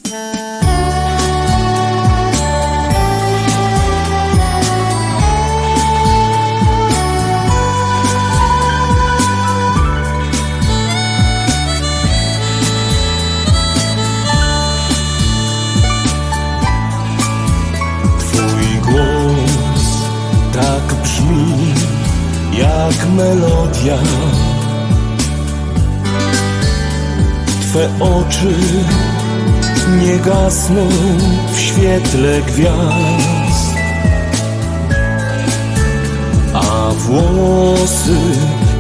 Tak brzmi jak melodia. Twe oczy nie gasną w świetle gwiazd, a włosy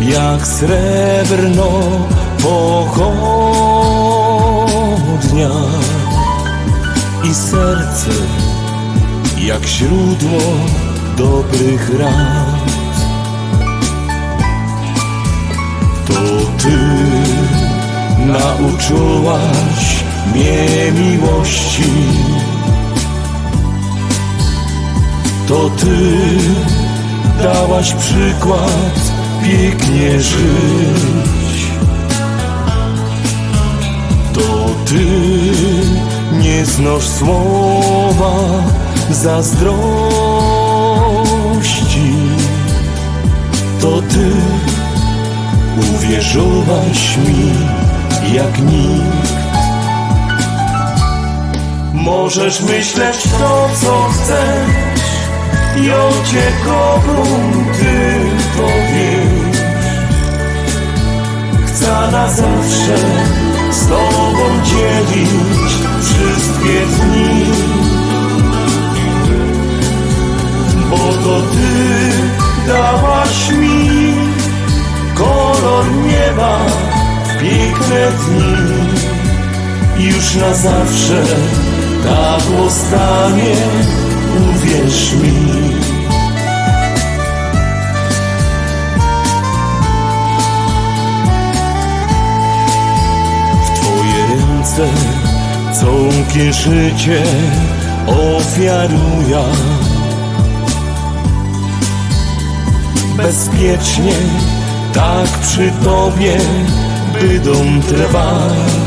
jak srebrno pochodnia i serce jak źródło dobrych rad. To Ty nauczyłaś mnie miłości, to Ty dałaś przykład pięknie żyć, to Ty nie znasz słowa zazdrości, to Ty uwierzyłaś mi jak nikt. Możesz myśleć to, co chcesz, i o Cię kogo Ty to wiesz. Chcę na zawsze z Tobą dzielić wszystkie dni, bo to Ty dałaś mi kolor nieba w piękne dni. Już na zawsze tak zostanie, uwierz mi. W Twoje ręce całkie życie ofiaruję, bezpiecznie tak przy Tobie będą trwać.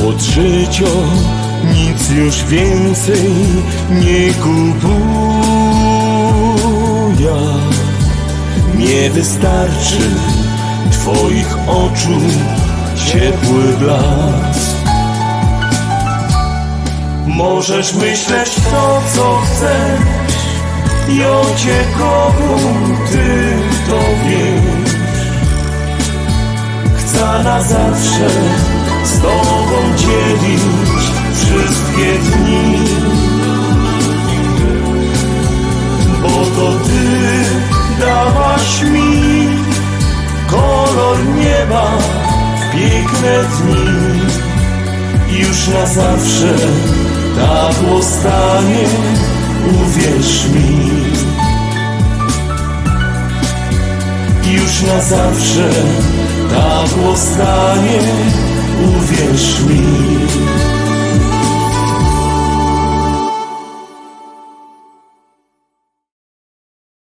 Od życia nic już więcej nie kupuję. Nie wystarczy Twoich oczu ciepły blask. Możesz myśleć to, co chcesz, i o Cię kogo Ty to wiesz. Chcę na zawsze z Tobą dzielić wszystkie dni, bo to Ty dałaś mi kolor nieba w piękne dni. Już na zawsze tak zostanie, uwierz mi. Już na zawsze tak zostanie, uwierz mi.